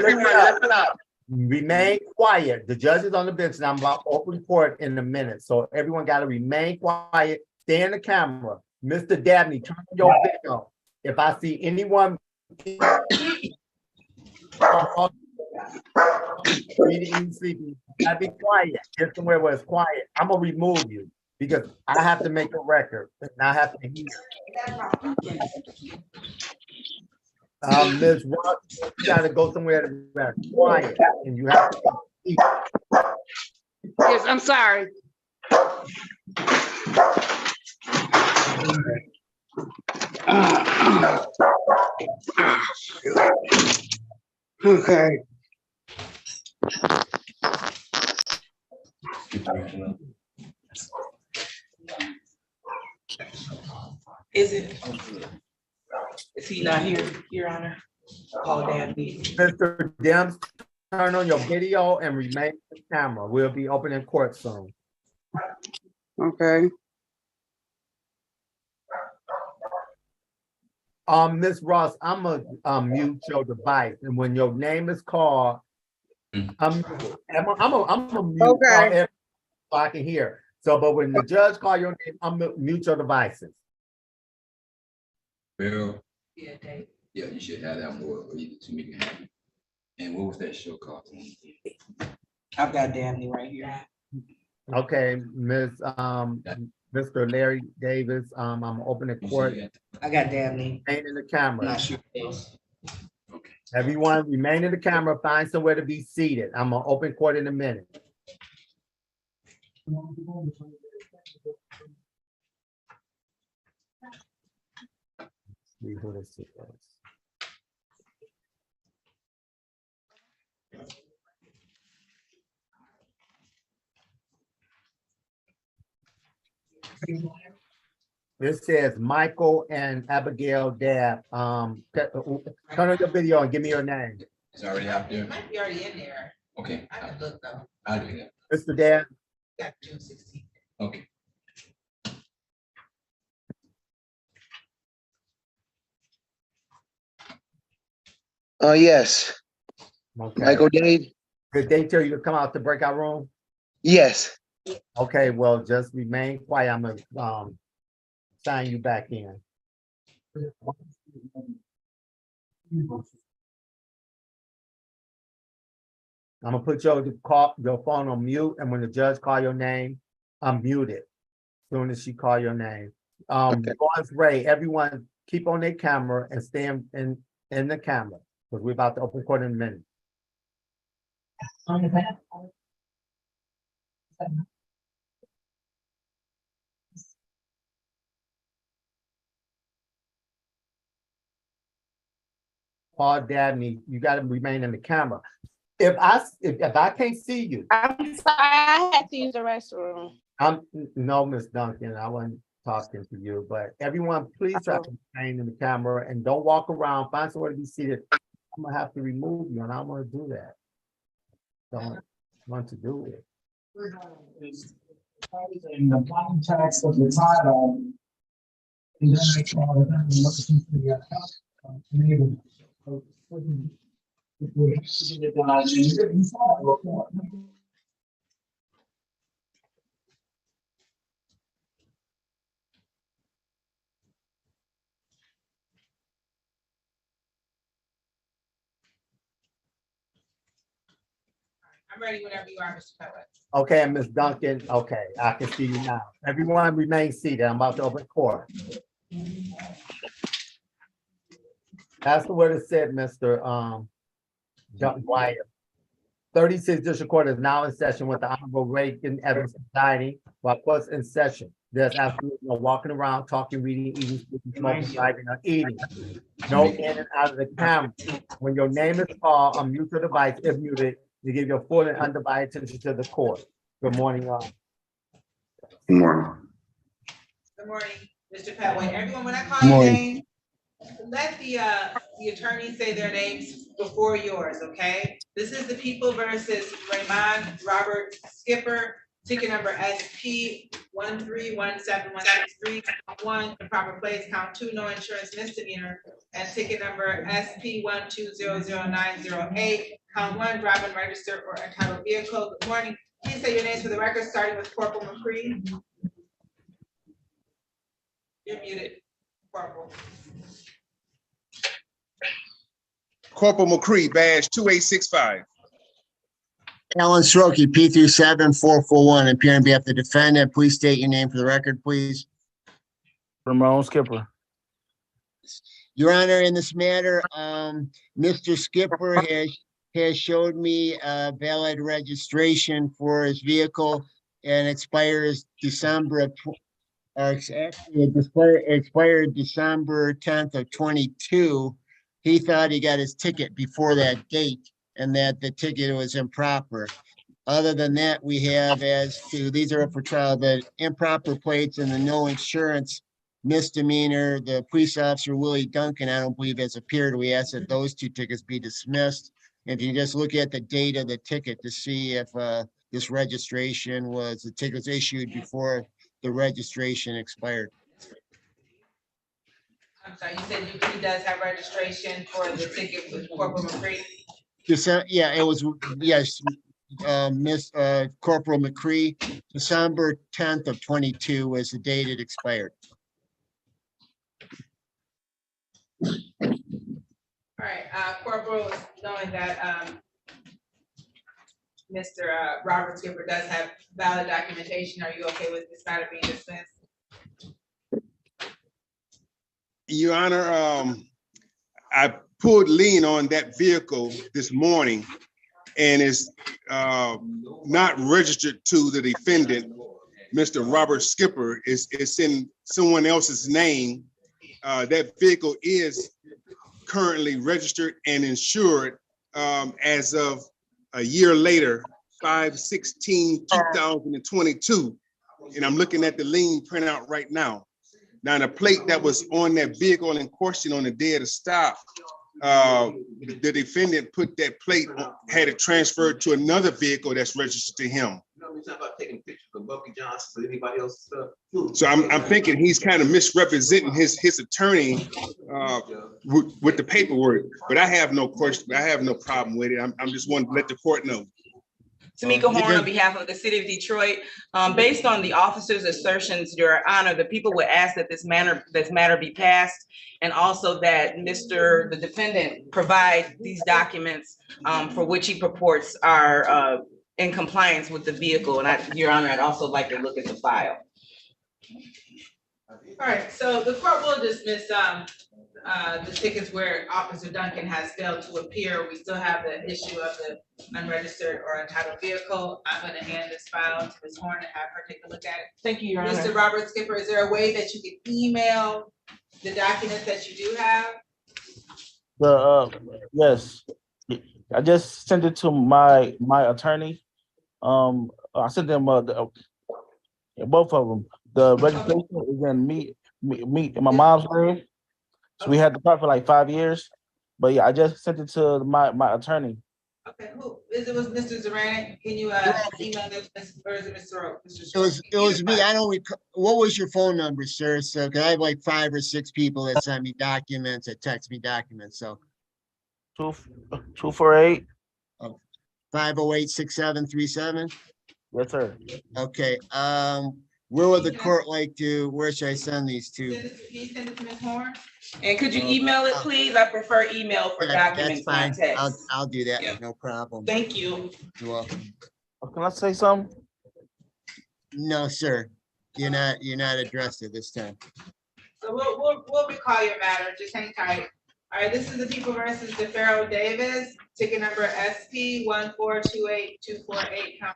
listen up. Remain quiet. The judge is on the bench and I'm about to open court in a minute. So everyone got to remain quiet. Stay in the camera. Mr. Dabney, turn on your video. If I see anyone sleeping, I'll be quiet. Get somewhere where it's quiet. I'm going to remove you because I have to make a record and I have to hear. Ms. Ross, you got to go somewhere that's quiet and you have to speak. Yes, I'm sorry. Okay. Is he not here, Your Honor? Paul Dabney. Mr. Dems, turn on your video and remain in the camera. We'll be opening court soon. Okay. Ms. Ross, I'm gonna mute your device, and when your name is called, I'm gonna mute Okay. so I can hear. So, but when the judge call your name, I'm gonna mute your devices. Bill, Yeah, Dave. yeah, you should have that more for you to make it happen. And what was that show called? I've got Dabney right here. Okay, Mr. Larry Davis, I'm opening court. I got Dabney. Remain in the I'm camera. not sure. Else. Okay. Everyone remain in the camera, find somewhere to be seated. I'm gonna open court in a minute. See who this is. This says Michael and Abigail Dabb. Turn on your video and give me your name. It's already out there. Might be already in there. Okay, I can look though. I'll do that. Mr. Dabb, Got June 16th. Okay. Yes. okay. Michael Dade? Did they tell you to come out the breakout room? Yes. Okay, well, just remain quiet. I'm gonna sign you back in. I'm gonna put your phone on mute, and when the judge call your name, unmute it. As soon as she call your name. Okay. Lawrence Ray, everyone keep on their camera and stay in the camera, because we're about to open court in a minute. Paul Dabney, you gotta remain in the camera. If I can't see you, I'm sorry, I had to use the restroom. no, Miss Duncan, I wasn't talking to you, but everyone, please try to remain in the camera and don't walk around, find somewhere to be seated. I'm gonna have to remove you, and I don't wanna do that. Don't want to do it. In the plain text of the title. And then I saw that I'm looking for the enable. If we have to get it done, and you didn't follow the report. I'm ready whenever you are, Mr. Pellet. Okay, Miss Duncan, okay, I can see you now. Everyone remain seated, I'm about to open court. That's the word it said, Mr. Duncan Wyatt. 36 District Court is now in session with the Honorable Raeigen Evans presiding. While court's in session, there's absolutely no walking around, talking, reading, eating, speaking, smoking, driving, or eating. No in and out of the camera. When your name is called, unmute your device if muted to give your full and undivided attention to the court. Good morning, Good morning. Good morning, Mr. Petway. Everyone, when I call Good your morning. name, let the attorneys say their names before yours, okay? This is the People versus Raymond Robert Skipper, ticket number SP 1317163, count 1, improper plates, count 2, no insurance misdemeanor, and ticket number SP 1200908, count 1, driving registered or entitled vehicle. Good morning. Please say your names for the record, starting with Corporal McCree. You're muted, Corporal. Corporal McCree, badge 2865. Alan Sroki, P37441, appearing on behalf of the defendant. Please state your name for the record, please. Ramon Skipper. Your Honor, in this matter, Mr. Skipper has showed me a valid registration for his vehicle and expires December of, actually it expired December 10th of 22. He thought he got his ticket before that date and that the ticket was improper. Other than that, we have as to, these are up for trial, the improper plates and the no insurance misdemeanor. The police officer, Willie Duncan, I don't believe has appeared. We ask that those two tickets be dismissed. If you just look at the date of the ticket to see if this registration was, the ticket was issued before the registration expired. I'm sorry, you said he does have registration for the ticket with Corporal McCree? Yeah, it was, yes, Miss Corporal McCree, December 10th of 22 was the date it expired. All right, Corporal, knowing that Mr. Robert Skipper does have valid documentation, are you okay with this matter being dismissed? Your Honor, I pulled lien on that vehicle this morning and it's not registered to the defendant, Mr. Robert Skipper. It's in someone else's name. That vehicle is currently registered and insured as of a year later, 5/16/2022. And I'm looking at the lien printout right now. Now, the plate that was on that vehicle in question on the day of the stop, the defendant put that plate, had it transferred to another vehicle that's registered to him. So I'm thinking he's kind of misrepresenting his attorney with the paperwork, but I have no question. I have no problem with it. I'm just wanting to let the court know. Tamika Horn on behalf of the city of Detroit. Based on the officer's assertions, Your Honor, the people would ask that this matter be passed, and also that the defendant provide these documents for which he purports are in compliance with the vehicle. And Your Honor, I'd also like to look at the file. All right, so the court will dismiss the tickets where Officer Duncan has failed to appear. We still have the issue of the unregistered or untitled vehicle. I'm gonna hand this file to Ms. Horn and have her take a look at it. Thank you, Your Honor. Mr. Robert Skipper, is there a way that you can email the documents that you do have? Yes, I just sent it to my attorney. I sent them both of them. The registration is in me and my mom's name. So we had the car for like 5 years. But yeah, I just sent it to my attorney. Okay, who is it? Was Mr. Zaranick? Can you email this, or is it Mr. Rowe? It was me. I don't recall. What was your phone number, sir? So, cause I have like 5 or 6 people that send me documents, that text me documents. So 248. 508-6737. Yes, sir. Okay. Where would the court like to? Where should I send these to? Can you send it to Ms. Horn? And could you email it, please? I prefer email for documents, not That's fine. text. I'll do that. Yeah. No problem. Thank you. You're welcome. Can I say something? No, sir. You're not addressed at this time. So we'll recall your matter. Just hang tight. All right, this is the People versus DeFaro Davis, ticket number SP 1428248, count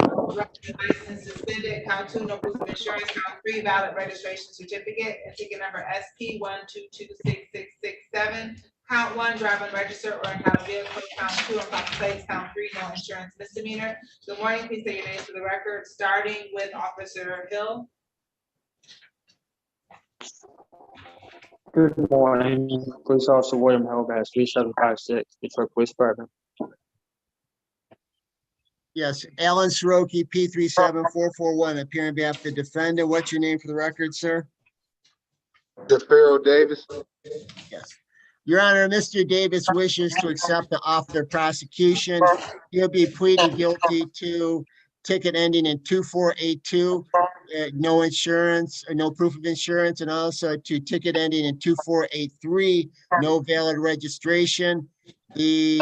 1, license suspended, count 2, no proof of insurance, count 3, valid registration certificate, and ticket number SP 1226667, count 1, driving register or entitled vehicle, count 2, improper plates, count 3, no insurance misdemeanor. Good morning, please say your names for the record, starting with Officer Hill. Good morning, Police Officer William Hill, badge 3756, Detroit Police Department. Yes, Alan Soroki, P37441, appearing on behalf of the defendant. What's your name for the record, sir? DeFaro Davis. Yes. Your Honor, Mr. Davis wishes to accept the offer of prosecution. He'll be pleading guilty to ticket ending in 2482, no insurance, no proof of insurance, and also to ticket ending in 2483, no valid registration. The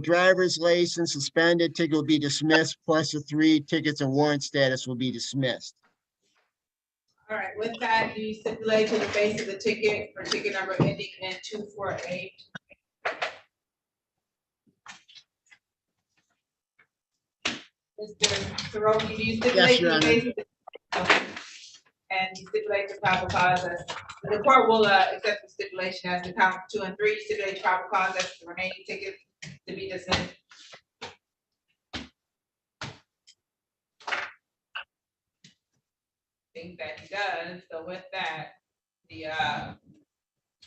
driver's license suspended ticket will be dismissed, plus the 3 tickets and warrant status will be dismissed. All right, with that, do you stipulate to the face of the ticket for ticket number ending in 248? Mr. Soroki, do you stipulate Your to the Honor. face of the? Okay. And you stipulate to probable cause as, the court will accept the stipulation as to count 2 and 3, stipulate probable cause as the remaining tickets to be dismissed. Think that he does, so with that, the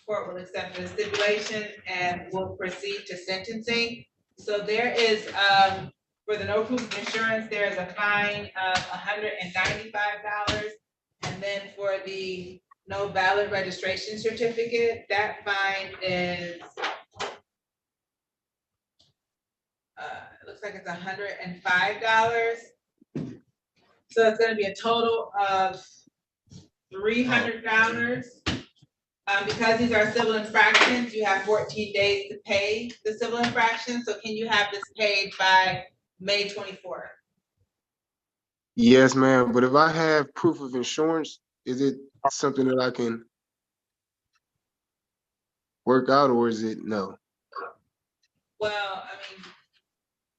court will accept the stipulation and will proceed to sentencing. So there is, for the no proof of insurance, there is a fine of $195. And then for the no valid registration certificate, that fine is, it looks like it's $105. So it's gonna be a total of $300. Because these are civil infractions, you have 14 days to pay the civil infraction. So can you have this paid by May 24th? Yes, ma'am. But if I have proof of insurance, is it something that I can work out, or is it no? Well, I mean,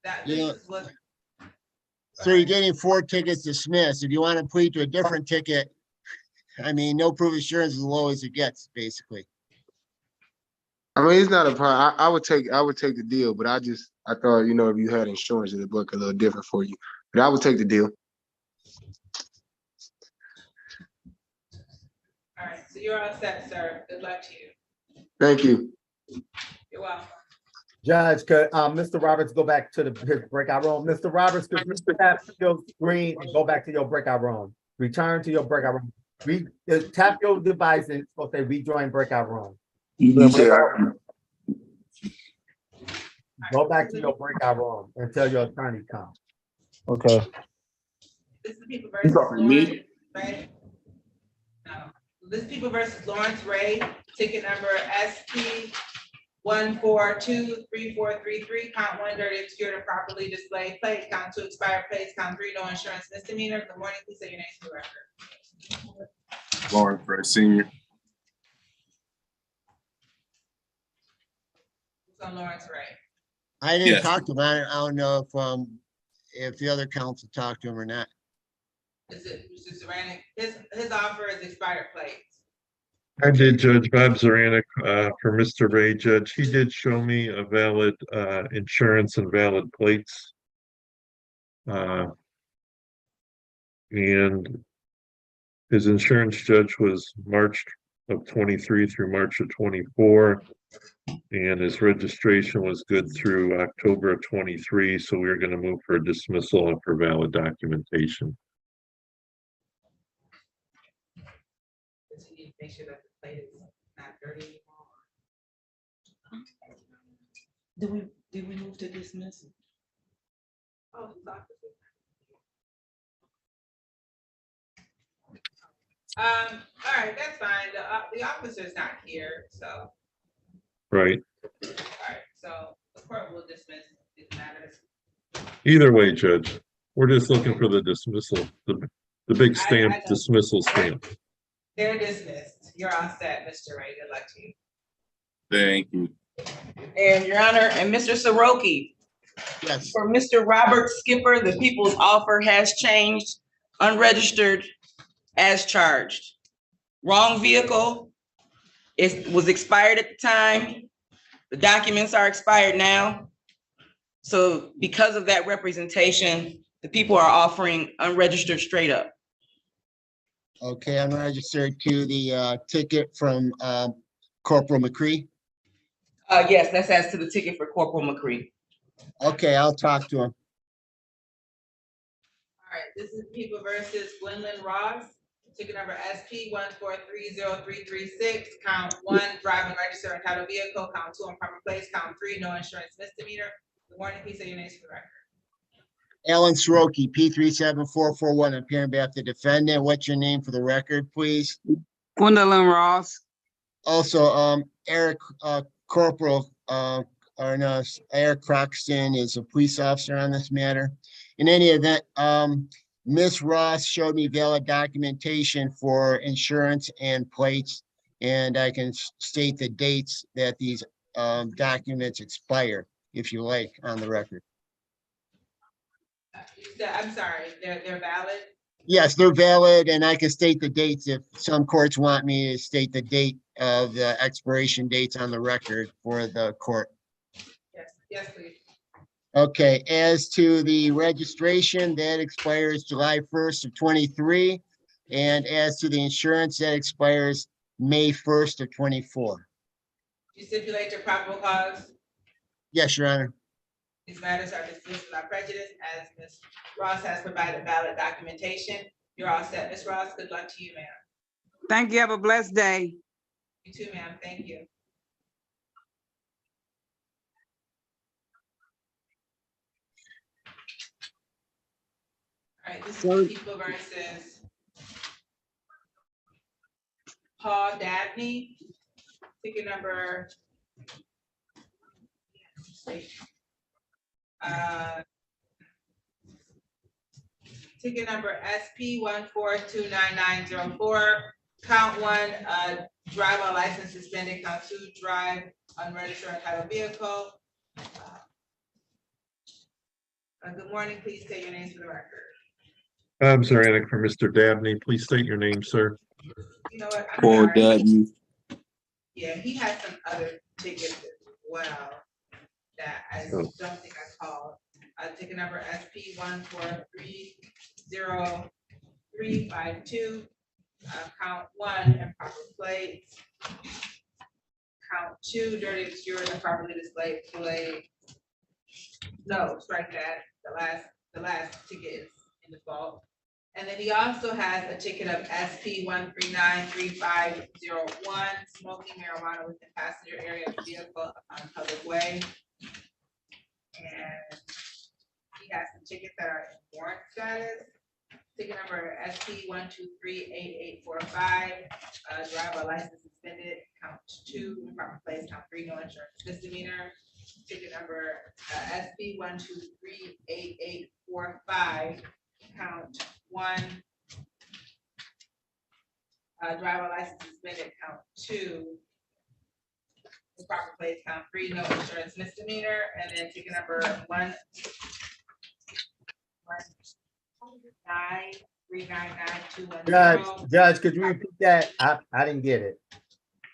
Yeah. this is what. So you're getting 4 tickets dismissed. If you want to plead to a different ticket, I mean, no proof of insurance is as low as it gets, basically. I mean, it's not a problem. I would take the deal, but I thought, you know, if you had insurance, it'd look a little different for you. But I would take the deal. All right, so you're all set, sir. Good luck to you. Thank you. You're welcome. Judge, could Mr. Roberts go back to his breakout room? Mr. Roberts, could you tap your screen and go back to your breakout room? Return to your breakout room. Tap your device and it's supposed to say rejoin breakout room. Go back to your breakout room until your attorney comes. Okay. This is People versus Lawrence, right? No. This is People versus Lawrence Ray, ticket number SP 1423433, count 1, dirty, obscure, to properly display plate, count 2, expired plates, count 3, no insurance misdemeanor. Good morning, please say your name for the record. Lawrence Ray Senior. Who's on Lawrence Ray? I didn't Yes. talk to him. I don't know if the other counsel talked to him or not. Is it Mr. Saranic? His offer is expired plates. I did, Judge Bob Zaranick, for Mr. Ray, Judge. He did show me a valid insurance and valid plates. And his insurance, Judge, was March of 23 through March of 24. And his registration was good through October of 23. So we were going to move for a dismissal and for valid documentation. So you need to make sure that the plate is not dirty anymore. Did we move to dismiss? Oh, it's opposite. All right, that's fine. The officer's not here, so. Right. All right, so the court will dismiss these matters. Either way, Judge, we're just looking for the dismissal, the big stamp, dismissal stamp. They're dismissed. You're all set, Mr. Ray. Good luck to you. Thank you. And Your Honor, and Mr. Soroki, Yes. for Mr. Robert Skipper, the people's offer has changed, unregistered as charged. Wrong vehicle. It was expired at the time. The documents are expired now. So because of that representation, the people are offering unregistered straight up. Okay, unregistered to the ticket from Corporal McCree. Yes, that's as to the ticket for Corporal McCree. Okay, I'll talk to him. All right, this is People versus Gwendolyn Ross, ticket number SP 1430336, count 1, driving register and title vehicle, count 2, improper place, count 3, no insurance misdemeanor. Good morning, please say your names for the record. Alan Soroki, P374441, appearing on behalf of the defendant. What's your name for the record, please? Gwendolyn Ross. Also, Eric Corporal, Eric Croxton is a police officer on this matter. In any event, Ms. Ross showed me valid documentation for insurance and plates, and I can state the dates that these documents expire, if you like, on the record. I'm sorry, they're valid? Yes, they're valid, and I can state the dates if some courts want me to state the date of the expiration dates on the record for the court. Yes, please. Okay, as to the registration, that expires July 1st of 23. And as to the insurance, that expires May 1st of 24. You stipulate your probable cause? Yes, Your Honor. These matters are dismissed without prejudice as Ms. Ross has provided valid documentation. You're all set, Ms. Ross. Good luck to you, ma'am. Thank you. Have a blessed day. You too, ma'am. Thank you. All right, this is People versus Paul Dabney, ticket number ticket number SP 1429904, count 1, drive on license suspended, count 2, drive unregistered untitled vehicle. Good morning, please state your names for the record. I'm Zaranick for Mr. Dabney. Please state your name, sir. You know what? I'm Paul sorry. Dabney. Yeah, he has some other tickets as well that I don't think I called. Ticket number SP 1430352, count 1, improper plates. Count 2, dirty obscure improperly displayed plate. No, strike that. The last ticket is in default. And then he also has a ticket of SP 1393501, smoking marijuana within passenger area of the vehicle on public way. And he has some tickets that are in warrant status. Ticket number SP 1238845, drive a license suspended, count 2, improper place, count 3, no insurance misdemeanor. Ticket number SP 1238845, count 1, driver license suspended, count 2, improper place, count 3, no insurance misdemeanor. And then ticket number 193999210. Judge, could you repeat that? I didn't get it.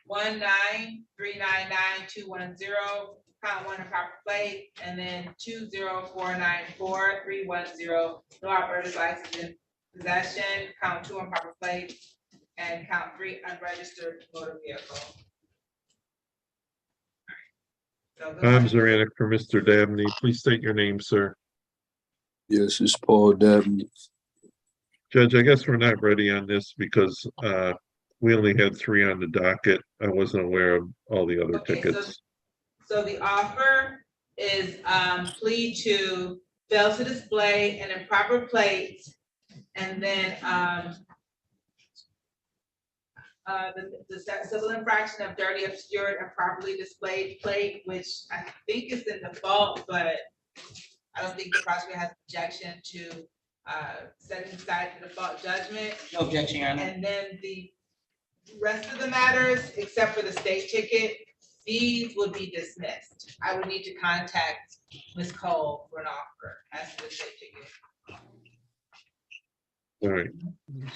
193999210, count 1, improper plate, and then 204943110, no operator's license in possession, count 2, improper plate, and count 3, unregistered motor vehicle. I'm Zaranick for Mr. Dabney. Please state your name, sir. Yes, it's Paul Dabney. Judge, I guess we're not ready on this because we only had 3 on the docket. I wasn't aware of all the other tickets. So the offer is plea to fail to display an improper plate, and then the civil infraction of dirty, obscured, improperly displayed plate, which I think is in default, but I don't think the prosecutor has objection to setting aside the default judgment. No objection, Your Honor. And then the rest of the matters, except for the state ticket, these would be dismissed. I would need to contact Ms. Cole for an offer as to the state ticket. All right.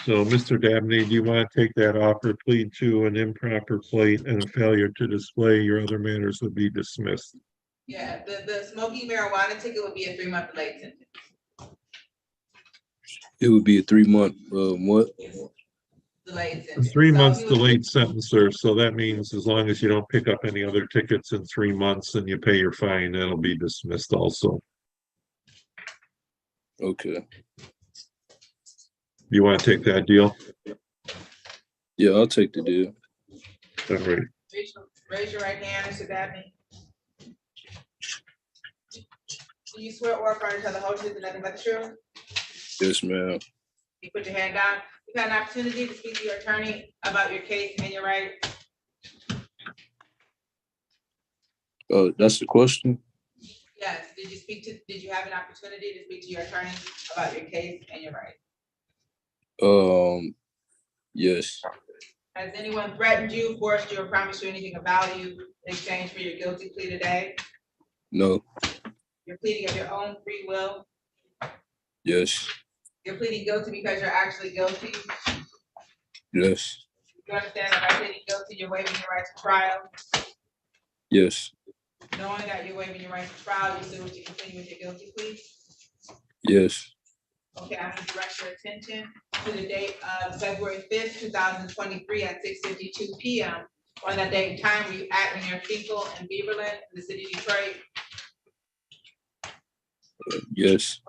So, Mr. Dabney, do you want to take that offer, plead to an improper plate and a failure to display? Your other matters would be dismissed. Yeah, the smoking marijuana ticket would be a 3-month delay sentence. It would be a 3-month, what? Delayed A sentence. 3 months So he would- delayed sentence, sir. So that means as long as you don't pick up any other tickets in 3 months and you pay your fine, that'll be dismissed also. Okay. You want to take that deal? Yeah, I'll take the deal. All right. Raise your right hand, Mr. Dabney. Do you swear or affirm to tell the whole truth and nothing but the truth? Yes, ma'am. You put your hand down. You've had an opportunity to speak to your attorney about your case and your right. That's the question? Yes, did you have an opportunity to speak to your attorney about your case and your right? Yes. Has anyone threatened you, forced you, or promised you anything of value in exchange for your guilty plea today? No. You're pleading of your own free will. Yes. You're pleading guilty because you're actually guilty. Yes. You understand that by pleading guilty, you're waiving your right to trial. Yes. Knowing that you're waiving your right to trial, you still wish to continue with your guilty plea? Yes. Okay, I'm gonna direct your attention to the date of February 5th, 2023 at 6:52 p.m. On that date and time, were you acting near Finkel and Beaverland in the city of Detroit? Yes.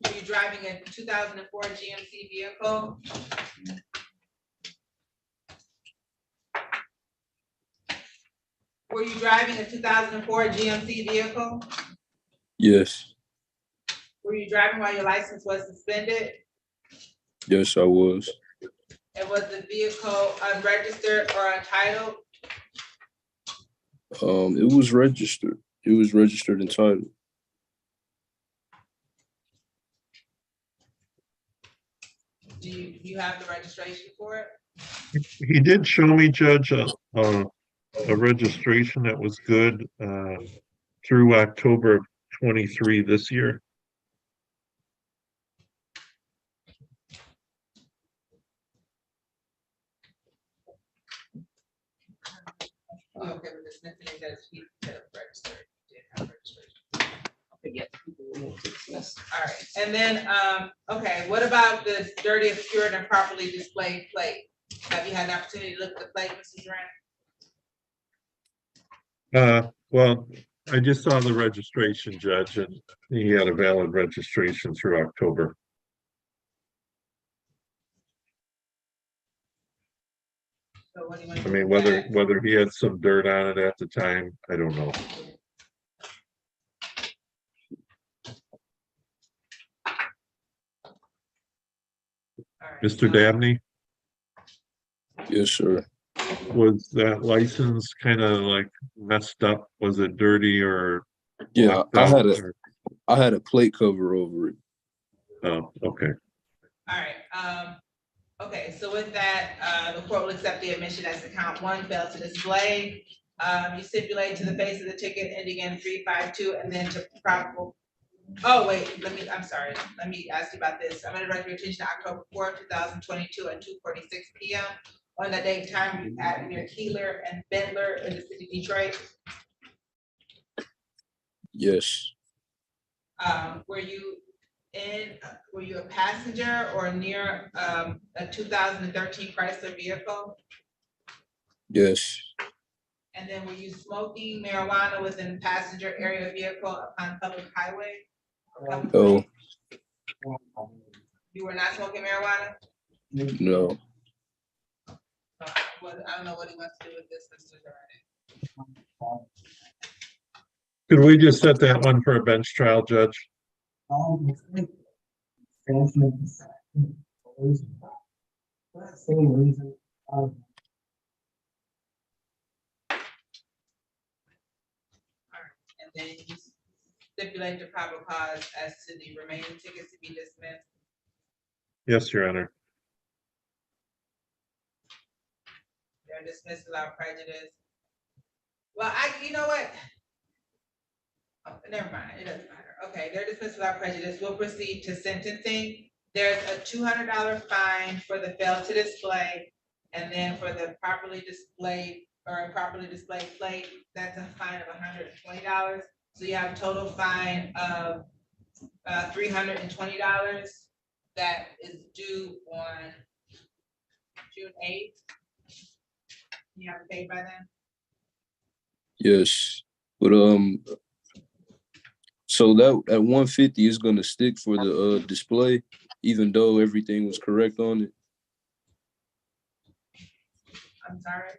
Were you driving a 2004 GMC vehicle? Were you driving a 2004 GMC vehicle? Yes. Were you driving while your license was suspended? Yes, I was. And was the vehicle unregistered or untitled? It was registered. It was registered and titled. Do you have the registration for it? He did show me, Judge, a registration that was good through October of 23 this year. Okay, but the Smith thing that he could have registered, he did have registration. All right, and then, okay, what about the dirty, obscured, and properly displayed plate? Have you had an opportunity to look at the plate, Mr. Duran? Well, I just saw the registration, Judge, and he had a valid registration through October. So what do you want to I do mean, with whether that? he had some dirt on it at the time, I don't know. All right, Mr. Dabney, Yes, sir. was that license kind of like messed up? Was it dirty or Yeah, left I out, had or- I had a plate cover over it. Oh, okay. All right, okay, so with that, the court will accept the admission as to count one failed to display. You stipulate to the face of the ticket ending in 352 and then to probable. Oh, wait, I'm sorry, let me ask you about this. I'm gonna direct your attention to October 4th, 2022 at 2:46 p.m. On that date and time, you at near Keeler and Bendler in the city of Detroit. Yes. Were you a passenger or near a 2013 Chrysler vehicle? Yes. And then were you smoking marijuana within the passenger area vehicle upon public highway? No. You were not smoking marijuana? No. I don't know what he wants to do with this, Mr. Durant. Could we just set that one for a bench trial, Judge? Same reason. And then you stipulate the probable cause as to the remaining tickets to be dismissed. Yes, Your Honor. They're dismissed without prejudice. Well, you know what? Oh, never mind, it doesn't matter. Okay, they're dismissed without prejudice. We'll proceed to sentencing. There's a $200 fine for the fail to display. And then for the properly displayed or improperly displayed plate, that's a fine of $120. So you have a total fine of $320 that is due on June 8th. You have to pay by then? Yes. But So that 150 is gonna stick for the display, even though everything was correct on it. I'm sorry.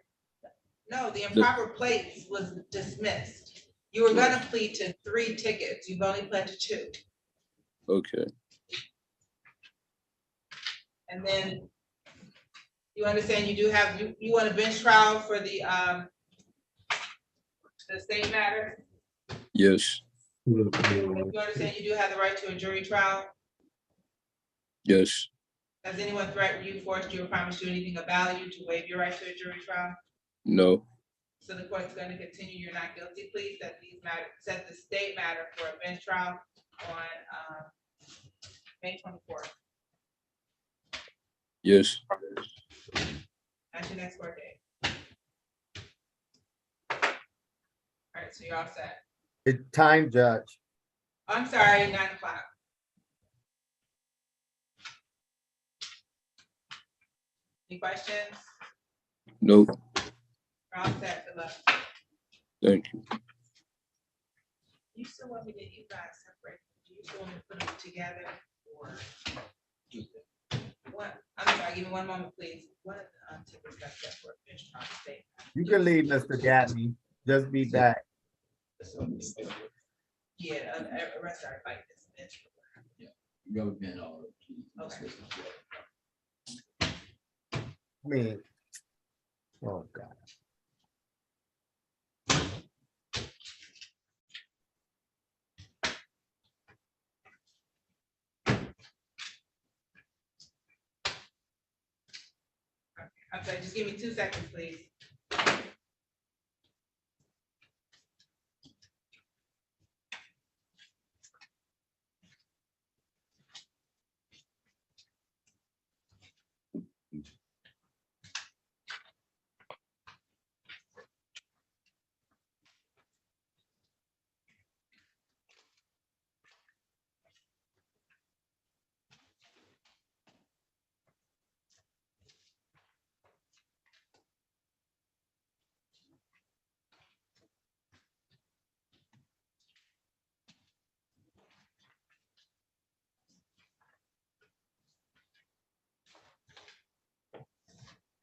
No, the improper plates was dismissed. You were gonna plead to 3 tickets. You've only pled to 2. Okay. And then you understand you do have, you want a bench trial for the state matter? Yes. You understand you do have the right to a jury trial? Yes. Has anyone threatened you, forced you, or promised you anything of value to waive your right to a jury trial? No. So the court's going to continue your not guilty plea, set the state matter for a bench trial on May 24th. Yes. That's your next court date. All right, so you're all set. It's time, Judge. I'm sorry, 9 o'clock. Any questions? Nope. You're all set. Good luck. Thank you. You still want me to, you guys separate? Do you still want me to put them together or? What? I'm sorry, give me one moment, please. What are the tickets that's set for a bench trial state? You can leave, Mr. Gaffney. Just be back. Yeah, arrest our fight this bench. Rubber band all over. Okay. I mean, oh, God. I'm sorry, just give me 2 seconds, please.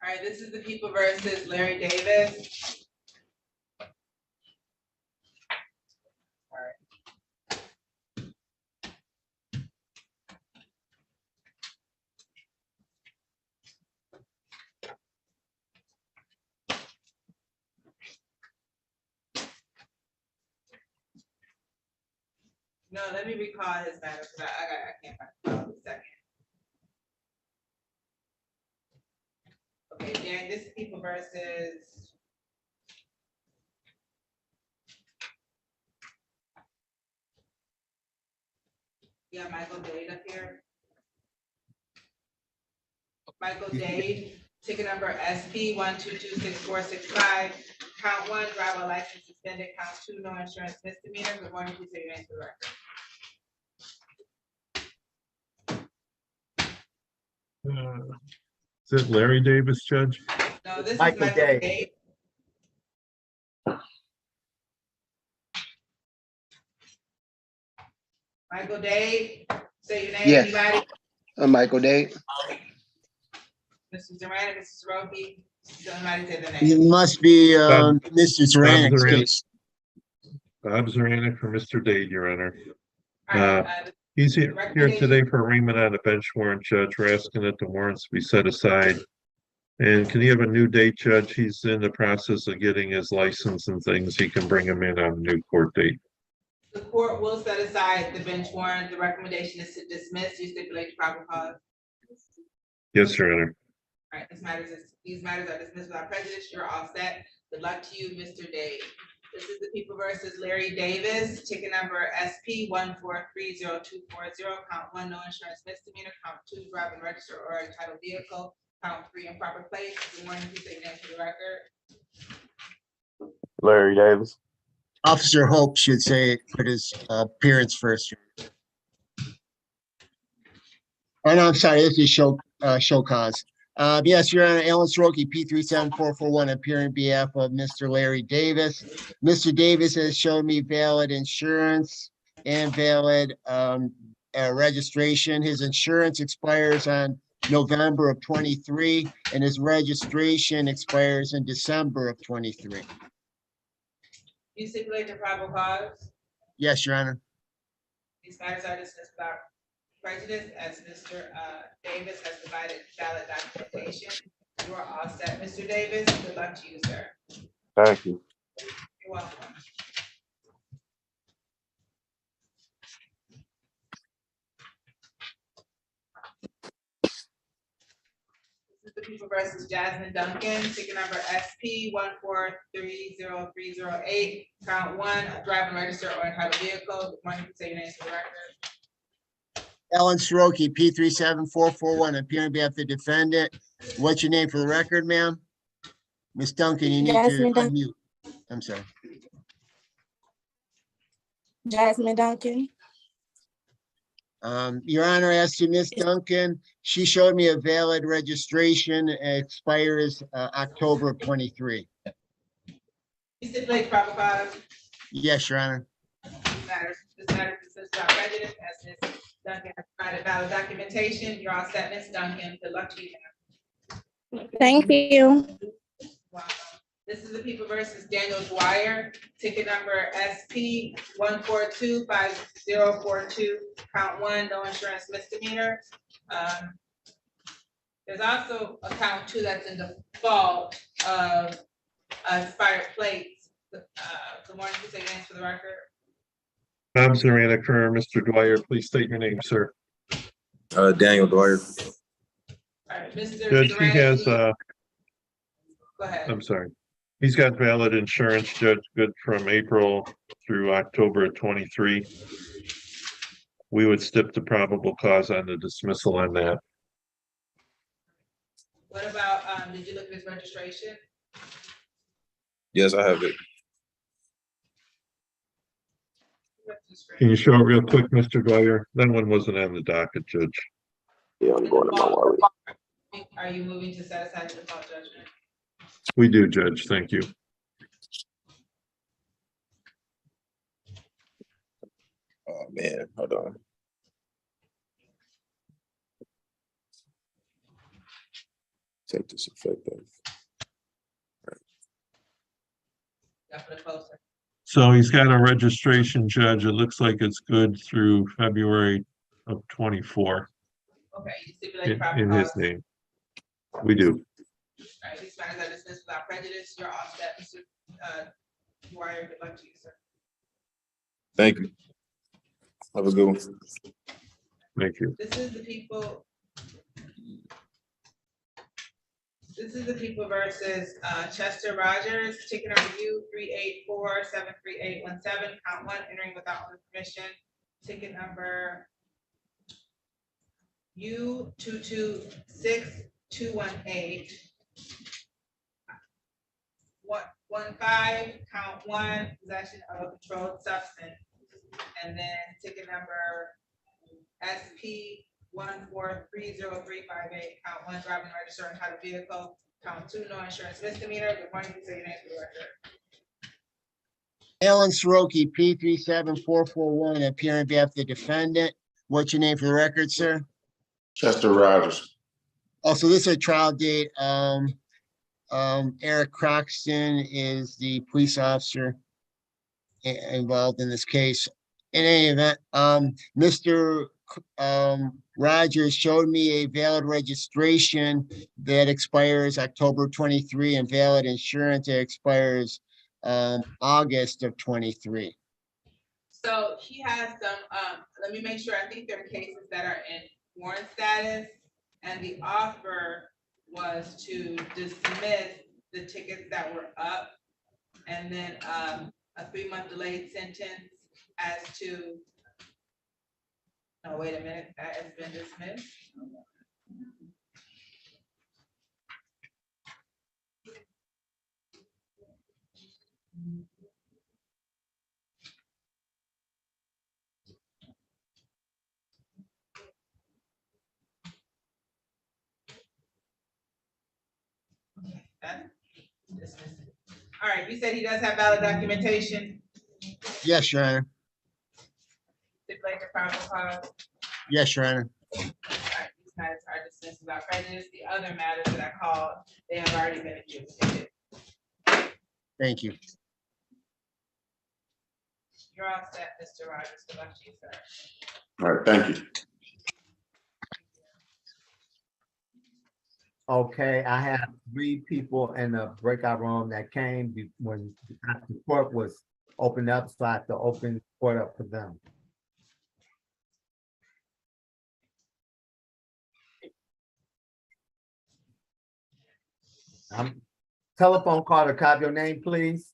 All right, this is the people versus Larry Davis. All right. No, let me recall his matter, because I can't find it. A second. Okay, Dan, this is people versus. Yeah, Michael Dade up here. Michael Dade, ticket number SP 1226465. Count 1, driver license suspended. Count 2, no insurance misdemeanor. Good morning, please say your name for the record. Is it Larry Davis, Judge? No, this Michael is Michael Dade. Dade. Michael Dade, say your name, Yes. anybody? I'm Michael Day. Mr. Durant, Mrs. Roby, somebody say the It name. must be Bob- Mr. Zaranik's Zaranik. case. Bob Zaranik for Mr. Dade, Your Honor. All right, He's here recommendation- today for arraignment on a bench warrant, Judge. We're asking that the warrants be set aside. And can he have a new date, Judge? He's in the process of getting his license and things. He can bring him in on a new court date. The court will set aside the bench warrant. The recommendation is to dismiss. You stipulate the proper cause. Yes, Your Honor. All right, these matters are dismissed without prejudice. You're all set. Good luck to you, Mr. Dade. This is the people versus Larry Davis, ticket number SP 1430240. Count 1, no insurance misdemeanor. Count 2, driving register or entitled vehicle. Count 3, improper plates. Good morning, please say your name for the record. Larry Davis. Officer Hope should say it, put his appearance first. Oh, no, I'm sorry, this is show cause. Yes, Your Honor, Alan Soroki, P374441, appearing on behalf of Mr. Larry Davis. Mr. Davis has shown me valid insurance and valid registration. His insurance expires on November of 23, and his registration expires in December of 23. You stipulate the probable cause. Yes, Your Honor. These matters are dismissed without prejudice as Mr. Davis has provided valid documentation. You are all set, Mr. Davis. Good luck to you, sir. Thank you. You're welcome. This is the people versus Jasmine Duncan, ticket number SP 1430308, count one, driving register or entitled vehicle. Good morning, say your name for the record. Ellen Soroki, P37441, appearing on behalf of the defendant. What's your name for the record, ma'am? Ms. Duncan, you need to Jasmine Duncan. unmute. I'm sorry. Jasmine Duncan. Your Honor, as to Ms. Duncan, she showed me a valid registration, expires October of 23. You stipulate the proper cause. Yes, Your Honor. This matter is dismissed without prejudice as Ms. Duncan has provided valid documentation. You're all set, Ms. Duncan. Good luck to you, ma'am. Thank you. Wow. This is the people versus Daniel Dwyer, ticket number SP 1425042, count one, no insurance misdemeanor. There's also a count two that's in default of expired plates. Good morning, please say your names for the record. Bob Zarana Kerr, Mr. Dwyer, please state your name, sir. Daniel Dwyer. All right, Mr. Judge, he Durant, has, go ahead. I'm sorry. He's got valid insurance, Judge, good from April through October of 23. We would stip the probable cause on the dismissal on that. What about, did you look at his registration? Yes, I have it. Can you show it real quick, Mr. Dwyer? That one wasn't on the docket, Judge. Yeah, I'm going to my wallet. Are you moving to set aside the default judgment? We do, Judge. Thank you. Oh man, hold on. Take this effective. So he's got a registration, Judge. It looks like it's good through February of 24 Okay, you stipulate proper in his cause. name. We do. All right, these matters are dismissed without prejudice. You're all set, Mr. Dwyer. Good luck to you, sir. Thank you. Have a good one. Thank you. This is the people. This is the people versus Chester Rogers, ticket number U384738817, count one, entering without owner permission. Ticket number U226218. 15, count one, possession of a controlled substance. And then ticket number SP 1430358, count one, driving register and title vehicle, count two, no insurance misdemeanor. Good morning, please say your name for the record. Ellen Soroki, P37441, appearing on behalf of the defendant. What's your name for the record, sir? Chester Rogers. Also, this is a trial date. Eric Croxton is the police officer involved in this case. In any event, Mr. Rogers showed me a valid registration that expires October 23 and valid insurance that expires August of 23. So he has some, let me make sure, I think there are cases that are in warrant status, and the offer was to dismiss the tickets that were up, and then a 3-month delayed sentence as to, no, wait a minute, that has been dismissed. Okay, that's dismissed. All right, you said he does have valid documentation. Yes, Your Honor. for probable cause? Yes, Your Honor. All right, these matters are dismissed without prejudice. The other matters that I called, they have already been adjudicated. Thank you. You're all set, Mr. Rogers. Good luck to you, sir. All right, thank you. Okay, I have 3 people in the breakout room that came when the court was opened up, so I have to open the court up for them. Telephone caller, copy your name, please.